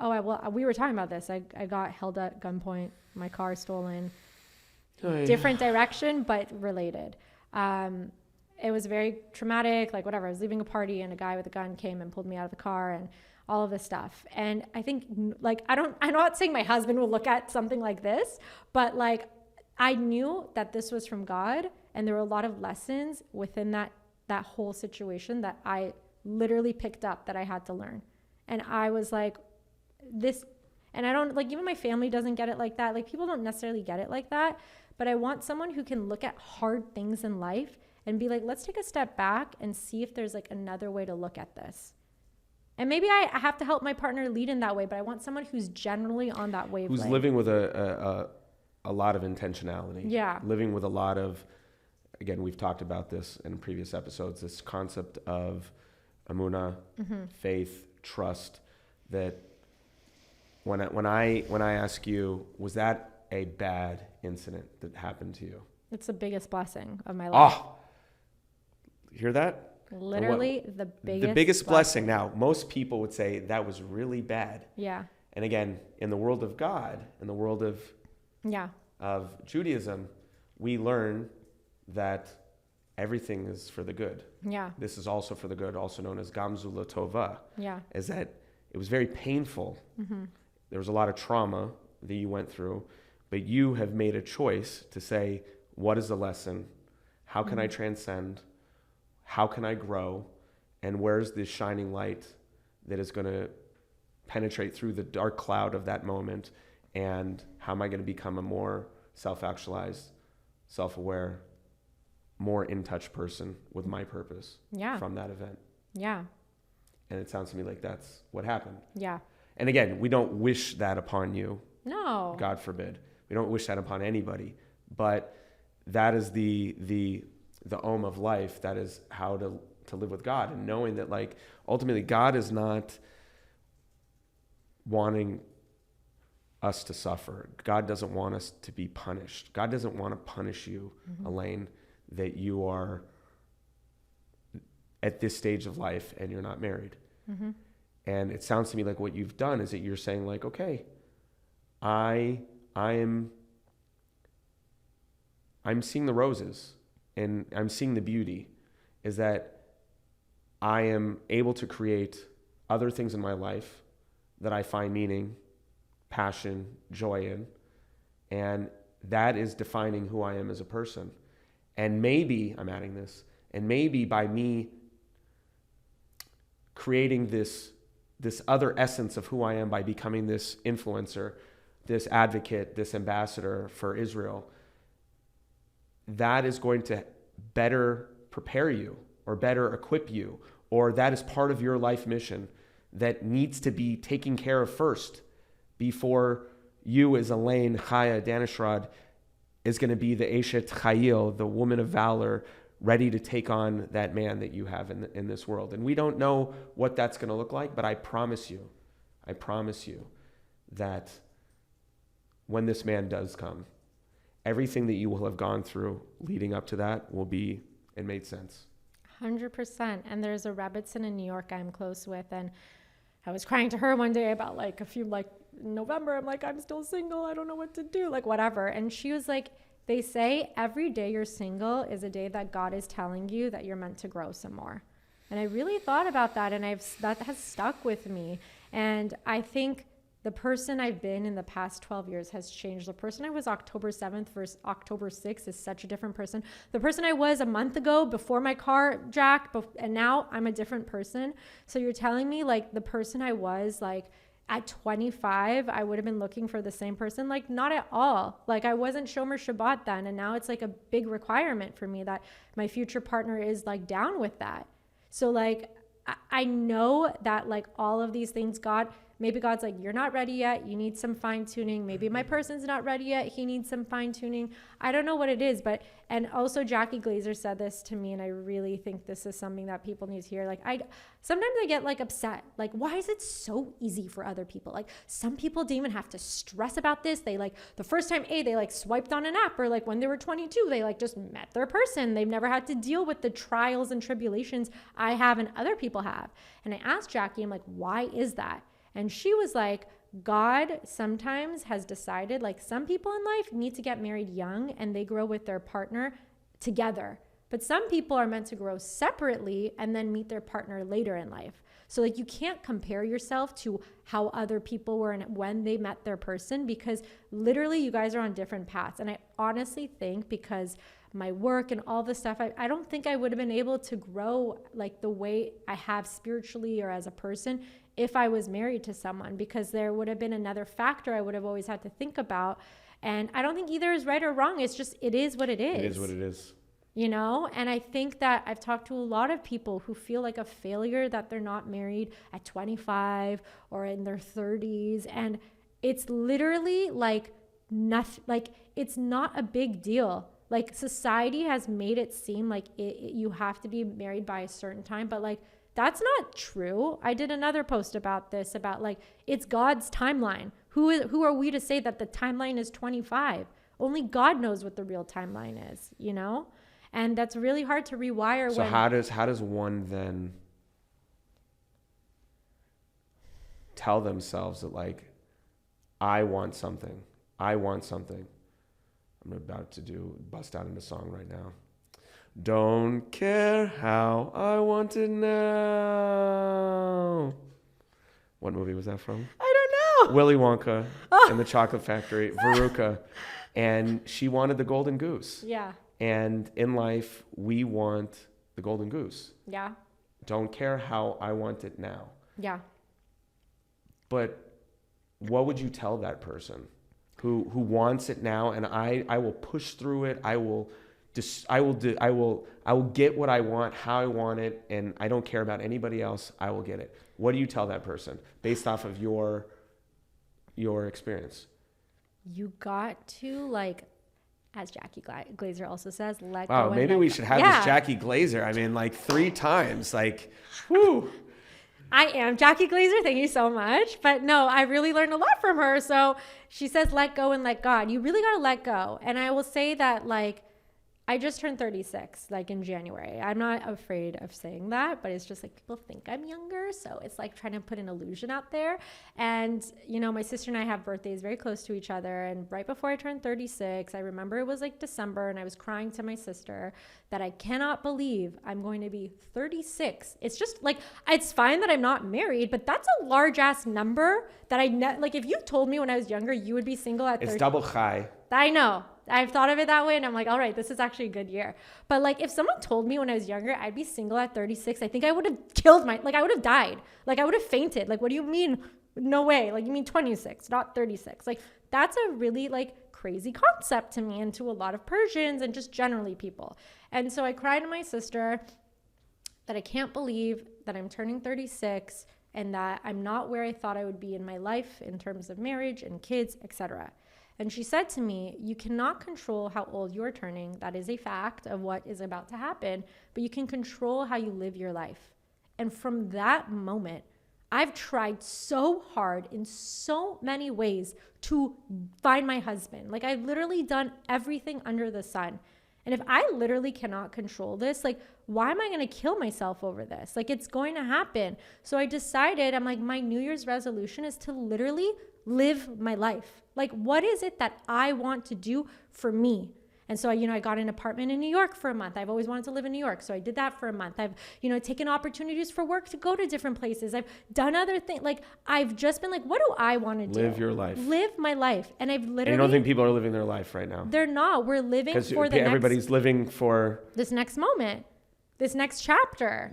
we were talking about this. I got held at gunpoint, my car stolen, different direction, but related. It was very traumatic, like whatever. I was leaving a party and a guy with a gun came and pulled me out of the car and all of this stuff. And I think like, I'm not saying my husband will look at something like this, but like I knew that this was from God, and there were a lot of lessons within that whole situation that I literally picked up that I had to learn. And I was like, this, and I don't like, even my family doesn't get it like that. Like people don't necessarily get it like that, but I want someone who can look at hard things in life and be like, let's take a step back and see if there's like another way to look at this. And maybe I have to help my partner lead in that way, but I want someone who's generally on that wavelength. Who's living with a lot of intentionality. Yeah. Living with a lot of, again, we've talked about this in previous episodes, this concept of emunah, faith, trust, that when I ask you, was that a bad incident that happened to you? It's the biggest blessing of my life. Oh, hear that? Literally the biggest blessing. Now, most people would say that was really bad. Yeah. And again, in the world of God, in the world of Judaism, we learn that everything is for the good. Yeah. This is also for the good, also known as Gamzu Latova. Yeah. Is that it was very painful. There was a lot of trauma that you went through, but you have made a choice to say, what is the lesson? How can I transcend? How can I grow? And where's this shining light that is going to penetrate through the dark cloud of that moment? And how am I going to become a more self-actualized, self-aware, more in-touch person with my purpose from that event? Yeah. And it sounds to me like that's what happened. Yeah. And again, we don't wish that upon you. No. God forbid. We don't wish that upon anybody. But that is the Om of life. That is how to live with God, and knowing that like ultimately God is not wanting us to suffer. God doesn't want us to be punished. God doesn't want to punish you, Elaine, that you are at this stage of life and you're not married. And it sounds to me like what you've done is that you're saying like, okay, I'm seeing the roses and I'm seeing the beauty, is that I am able to create other things in my life that I find meaning, passion, joy in, and that is defining who I am as a person. And maybe, I'm adding this, and maybe by me creating this other essence of who I am by becoming this influencer, this advocate, this ambassador for Israel, that is going to better prepare you or better equip you, or that is part of your life mission that needs to be taken care of first before you as Elaine Chaya Danishrod is going to be the Eshet Chayil, the woman of valor, ready to take on that man that you have in this world. And we don't know what that's going to look like, but I promise you that when this man does come, everything that you will have gone through leading up to that will be, it made sense. 100%. And there's a Rebbitzin in New York I'm close with, and I was crying to her one day about like in November, I'm like, I'm still single. I don't know what to do, like whatever. And she was like, they say every day you're single is a day that God is telling you that you're meant to grow some more. And I really thought about that, and that has stuck with me. And I think the person I've been in the past 12 years has changed. The person I was October 7th versus October 6th is such a different person. The person I was a month ago before my car jacked, and now I'm a different person. So you're telling me like the person I was like at 25, I would have been looking for the same person? Like not at all. Like I wasn't Shomer Shabbat then. And now it's like a big requirement for me that my future partner is like down with that. So like, I know that like all of these things, maybe God's like, you're not ready yet. You need some fine tuning. Maybe my person's not ready yet. He needs some fine tuning. I don't know what it is, and also Jackie Glazer said this to me, and I really think this is something that people need to hear. Like sometimes I get like upset. Like, why is it so easy for other people? Like some people didn't even have to stress about this. They like the first time they like swiped on an app, or like when they were 22, they like just met their person. They've never had to deal with the trials and tribulations I have and other people have. And I asked Jackie, I'm like, why is that? And she was like, God sometimes has decided like some people in life need to get married young and they grow with their partner together. But some people are meant to grow separately and then meet their partner later in life. So like you can't compare yourself to how other people were and when they met their person, because literally you guys are on different paths. And I honestly think because my work and all this stuff, I don't think I would have been able to grow like the way I have spiritually or as a person if I was married to someone, because there would have been another factor I would have always had to think about. And I don't think either is right or wrong. It's just, it is what it is. It is what it is. You know? And I think that I've talked to a lot of people who feel like a failure that they're not married at 25 or in their 30s. And it's literally like nothing, like it's not a big deal. Like society has made it seem like you have to be married by a certain time, but like that's not true. I did another post about this, about like it's God's timeline. Who are we to say that the timeline is 25? Only God knows what the real timeline is, you know? And that's really hard to rewire. So how does one then tell themselves that like I want something. I'm about to bust out into song right now. Don't care how I want it now. What movie was that from? I don't know. Willy Wonka and the Chocolate Factory, Veruca. And she wanted the golden goose. Yeah. And in life, we want the golden goose. Yeah. Don't care how I want it now. Yeah. But what would you tell that person who wants it now? And I will push through it. I will get what I want, how I want it, and I don't care about anybody else. I will get it. What do you tell that person based off of your experience? You got to, like, as Jackie Glazer also says, let go. Wow, maybe we should have this Jackie Glazer. I mean, like 3 times. Like, whoo. I am Jackie Glazer. Thank you so much. But no, I really learned a lot from her. So she says, let go and let God. You really got to let go. And I will say that, like, I just turned 36, like in January. I'm not afraid of saying that, but it's just like people think I'm younger. So it's like trying to put an illusion out there. And, you know, my sister and I have birthdays very close to each other. And right before I turned 36, I remember it was like December, and I was crying to my sister that I cannot believe I'm going to be 36. It's just like, it's fine that I'm not married, but that's a large ass number that like if you told me when I was younger, you would be single at 30. It's double chai. I know. I've thought of it that way, and I'm like, all right, this is actually a good year. But like, if someone told me when I was younger I'd be single at 36, I think I would have I would have died. Like, I would have fainted. Like, what do you mean? No way. Like, you mean 26, not 36. Like, that's a really like crazy concept to me and to a lot of Persians and just generally people. And so I cried to my sister that I can't believe that I'm turning 36 and that I'm not where I thought I would be in my life in terms of marriage and kids, etc. And she said to me, you cannot control how old you're turning. That is a fact of what is about to happen, but you can control how you live your life. And from that moment, I've tried so hard in so many ways to find my husband. Like, I've literally done everything under the sun. And if I literally cannot control this, like, why am I going to kill myself over this? Like, it's going to happen. So I decided, I'm like, my New Year's resolution is to literally live my life. Like, what is it that I want to do for me? And so, I got an apartment in New York for a month. I've always wanted to live in New York. So I did that for a month. I've, taken opportunities for work to go to different places. I've done other things. Like, I've just been like, what do I want to do? Live your life. Live my life. And I've literally. And you don't think people are living their life right now? They're not. We're living for everybody's living for this next moment, this next chapter.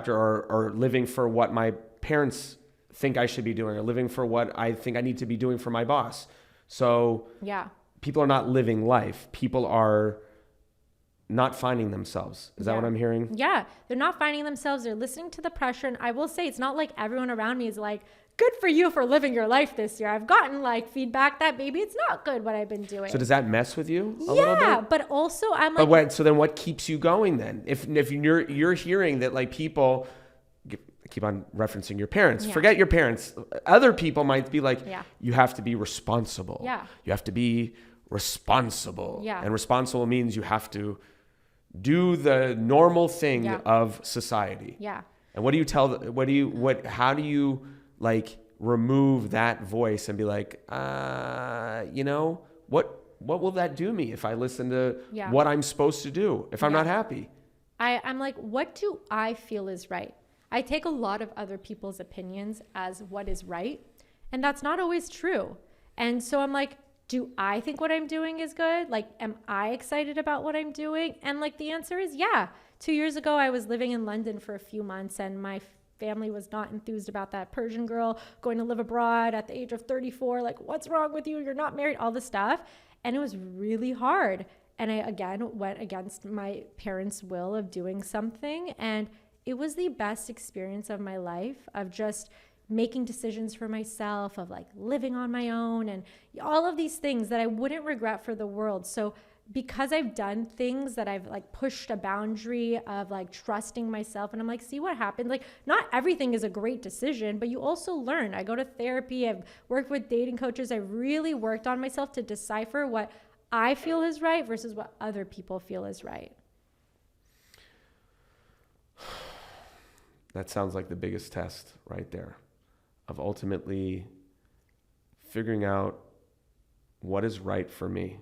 Or living for what my parents think I should be doing, or living for what I think I need to be doing for my boss. So yeah. People are not living life. People are not finding themselves. Is that what I'm hearing? Yeah. They're not finding themselves. They're listening to the pressure. And I will say, it's not like everyone around me is like, good for you for living your life this year. I've gotten like feedback that maybe it's not good what I've been doing. So does that mess with you a little bit? Yeah, but also I'm like. So then what keeps you going then? If you're hearing that like people, I keep on referencing your parents. Yeah. Forget your parents. Other people might be like, yeah. You have to be responsible. Yeah. You have to be responsible. Yeah. And responsible means you have to do the normal thing of society. Yeah. And how do you like remove that voice and be like, what will that do me if I listen to what I'm supposed to do if I'm not happy? I'm like, what do I feel is right? I take a lot of other people's opinions as what is right. And that's not always true. And so I'm like, do I think what I'm doing is good? Like, am I excited about what I'm doing? And like, the answer is yeah. 2 years ago, I was living in London for a few months and my family was not enthused about that Persian girl going to live abroad at the age of 34. Like, what's wrong with you? You're not married, all this stuff. And it was really hard. And I, again, went against my parents' will of doing something. And it was the best experience of my life of just making decisions for myself, of like living on my own and all of these things that I wouldn't regret for the world. So because I've done things that I've like pushed a boundary of like trusting myself and I'm like, see what happens. Like not everything is a great decision, but you also learn. I go to therapy. I've worked with dating coaches. I really worked on myself to decipher what I feel is right versus what other people feel is right. That sounds like the biggest test right there of ultimately figuring out what is right for me.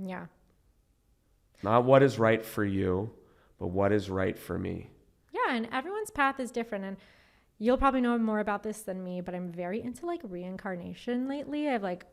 Yeah. Not what is right for you, but what is right for me. Yeah, and everyone's path is different. And you'll probably know more about this than me, but I'm very into like reincarnation lately. I've like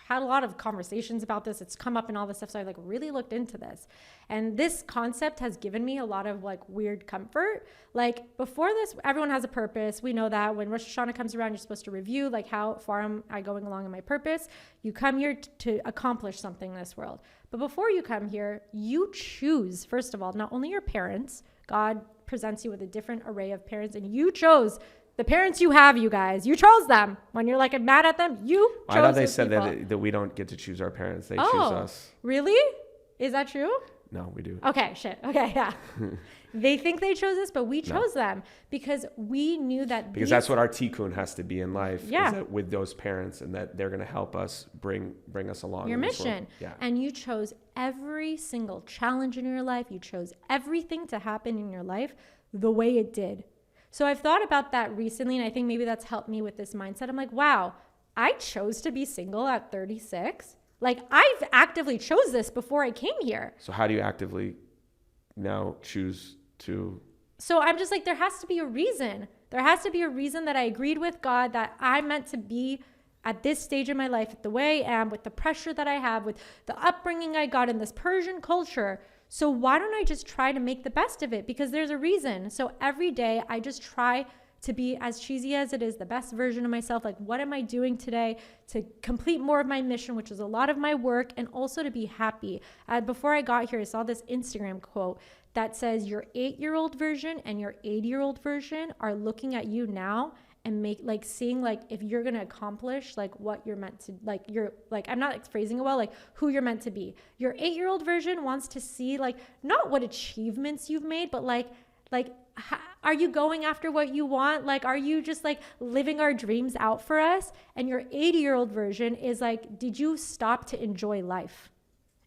had a lot of conversations about this. It's come up in all this stuff. So I've like really looked into this. And this concept has given me a lot of like weird comfort. Like before this, everyone has a purpose. We know that when Rosh Hashanah comes around, you're supposed to review like how far am I going along in my purpose. You come here to accomplish something in this world. But before you come here, you choose, first of all, not only your parents, God presents you with a different array of parents, and you chose the parents you have, you guys. You chose them. When you're like mad at them, you chose I thought they said people. that we don't get to choose our parents. They choose us. Really? Is that true? No, we do. Okay, shit. Okay, yeah. They think they chose us, but we chose them because we knew that. Because that's what our tikkun has to be in life. Yeah. Is that with those parents, and that they're going to help us bring us along. Your mission. World. Yeah. And you chose every single challenge in your life. You chose everything to happen in your life the way it did. So I've thought about that recently, and I think maybe that's helped me with this mindset. I'm like, wow, I chose to be single at 36. Like I've actively chose this before I came here. So how do you actively now choose to? So I'm just like, there has to be a reason. There has to be a reason that I agreed with God that I'm meant to be at this stage in my life, the way I am, with the pressure that I have, with the upbringing I got in this Persian culture. So why don't I just try to make the best of it? Because there's a reason. So every day I just try to be, as cheesy as it is, the best version of myself. Like, what am I doing today to complete more of my mission, which is a lot of my work, and also to be happy. Before I got here, I saw this Instagram quote that says your 8-year-old version and your 80-year-old version are looking at you now and seeing like if you're going to accomplish like what you're meant to, like you're like, I'm not phrasing it well, like who you're meant to be. Your 8-year-old version wants to see like not what achievements you've made, but like are you going after what you want? Like, are you just like living our dreams out for us? And your 80-year-old version is like, did you stop to enjoy life?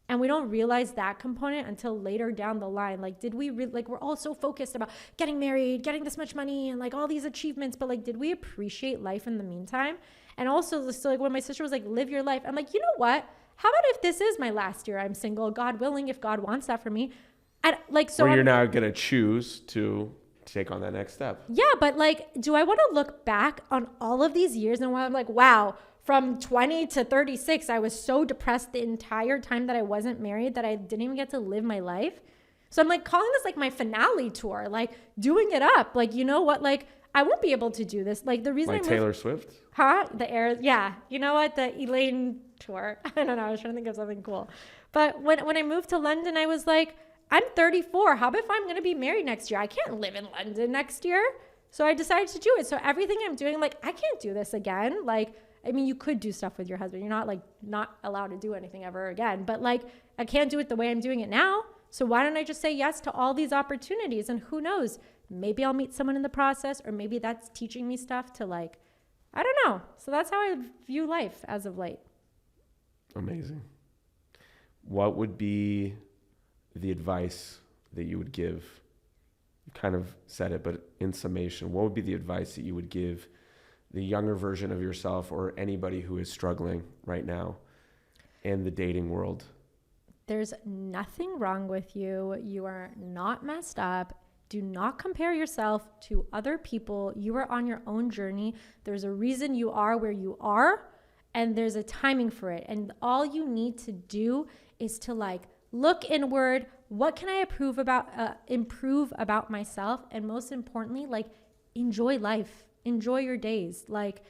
And we don't realize that component until later down the line. Like, did we like, we're all so focused about getting married, getting this much money, and like all these achievements, but like, did we appreciate life in the meantime? And also, so like when my sister was like, live your life, I'm like, you know what? How about if this is my last year I'm single, God willing, if God wants that for me? Or you're now going to choose to take on that next step. Yeah, but like, do I want to look back on all of these years and I'm like, wow, from 20 to 36, I was so depressed the entire time that I wasn't married that I didn't even get to live my life. So I'm like calling this like my finale tour, like doing it up. Like, you know what? Like, I won't be able to do this. Like the reason like Taylor Swift? The air. Yeah. You know what? The Elaine tour. I don't know. I was trying to think of something cool. But when I moved to London, I was like, I'm 34. How about if I'm going to be married next year? I can't live in London next year. So I decided to do it. So everything I'm doing, like, I can't do this again. Like, I mean, you could do stuff with your husband. You're not like not allowed to do anything ever again. But like, I can't do it the way I'm doing it now. So why don't I just say yes to all these opportunities? And who knows? Maybe I'll meet someone in the process, or maybe that's teaching me stuff to like, I don't know. So that's how I view life as of late. Amazing. What would be the advice that you would give? You kind of said it, but in summation, what would be the advice that you would give the younger version of yourself or anybody who is struggling right now in the dating world? There's nothing wrong with you. You are not messed up. Do not compare yourself to other people. You are on your own journey. There's a reason you are where you are, and there's a timing for it. And all you need to do is to like look inward. What can I improve about myself? And most importantly, like enjoy life, enjoy your days. Like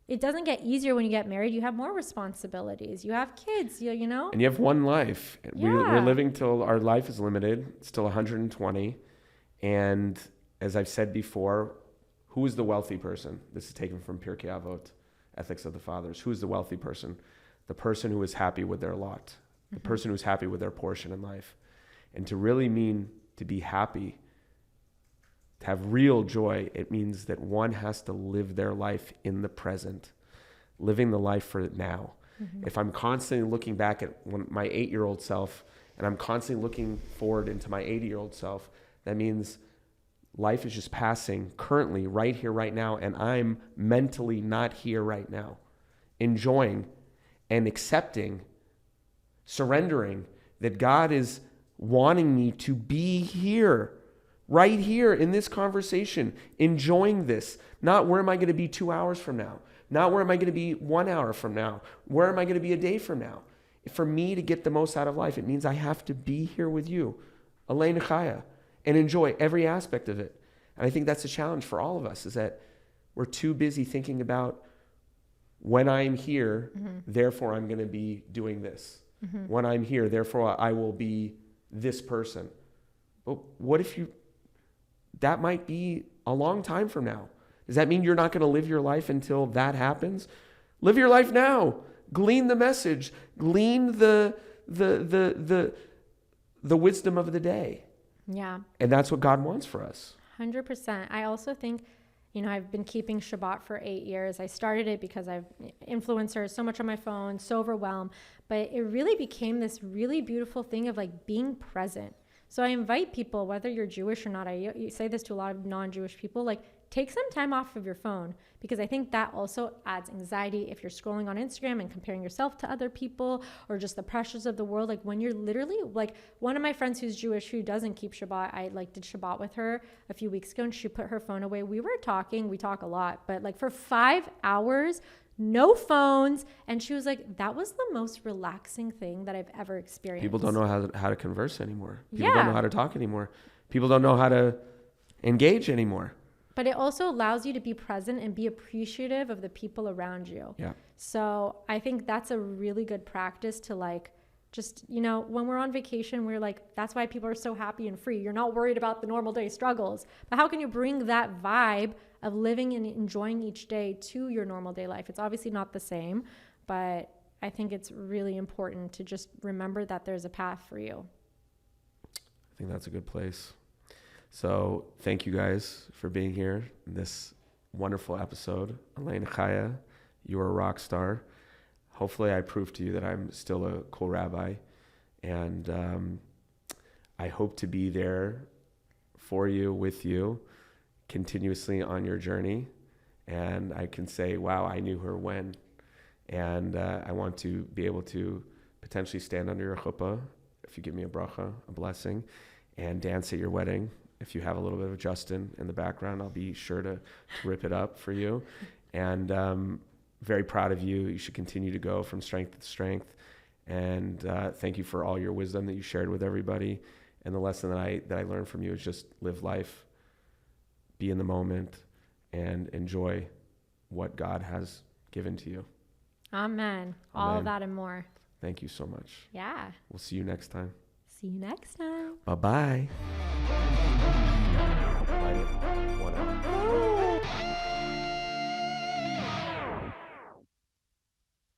it doesn't get easier when you get married. You have more responsibilities. You have kids, you know? And you have one life. Yeah. We're living till our life is limited. It's still 120. And as I've said before, who is the wealthy person? This is taken from Pirkei Avot, Ethics of the Fathers. Who is the wealthy person? The person who is happy with their lot. The person who's happy with their portion in life. And to really mean to be happy, to have real joy, it means that one has to live their life in the present, living the life for now. If I'm constantly looking back at my 8-year-old self and I'm constantly looking forward into my 80-year-old self, that means life is just passing currently, right here, right now, and I'm mentally not here right now, enjoying and accepting, surrendering that God is wanting me to be here, right here in this conversation, enjoying this. Not where am I going to be 2 hours from now? Not where am I going to be 1 hour from now? Where am I going to be a day from now? For me to get the most out of life, it means I have to be here with you, Elaine Chaya, and enjoy every aspect of it. And I think that's a challenge for all of us, is that we're too busy thinking about when I'm here, therefore I'm going to be doing this. When I'm here, therefore I will be this person. But what if that might be a long time from now? Does that mean you're not going to live your life until that happens? Live your life now. Glean the message. Glean the wisdom of the day. Yeah. And that's what God wants for us. 100%. I also think, I've been keeping Shabbat for 8 years. I started it because I've influencers, so much on my phone, so overwhelmed. But it really became this really beautiful thing of like being present. So I invite people, whether you're Jewish or not, I say this to a lot of non-Jewish people, like take some time off of your phone, because I think that also adds anxiety if you're scrolling on Instagram and comparing yourself to other people, or just the pressures of the world. Like when you're literally, like one of my friends who's Jewish who doesn't keep Shabbat, I like did Shabbat with her a few weeks ago and she put her phone away. We talk a lot, but like for 5 hours, no phones. And she was like, that was the most relaxing thing that I've ever experienced. People don't know how to converse anymore. People don't know how to talk anymore. People don't know how to engage anymore. But it also allows you to be present and be appreciative of the people around you. Yeah. So I think that's a really good practice to like, just, when we're on vacation, we're like, that's why people are so happy and free. You're not worried about the normal day struggles. But how can you bring that vibe of living and enjoying each day to your normal day life? It's obviously not the same, but I think it's really important to just remember that there's a path for you. I think that's a good place. So thank you guys for being here in this wonderful episode. Elaine Chaya, you are a rock star. Hopefully I proved to you that I'm still a cool rabbi. And I hope to be there for you, with you, continuously on your journey. And I can say, wow, I knew her when. And I want to be able to potentially stand under your chuppah, if you give me a bracha, a blessing, and dance at your wedding. If you have a little bit of Justin in the background, I'll be sure to rip it up for you. And very proud of you. You should continue to go from strength to strength. And thank you for all your wisdom that you shared with everybody. And the lesson that I learned from you is just live life, be in the moment, and enjoy what God has given to you. Amen. All of that and more. Thank you so much. Yeah. We'll see you next time. See you next time. Bye-bye.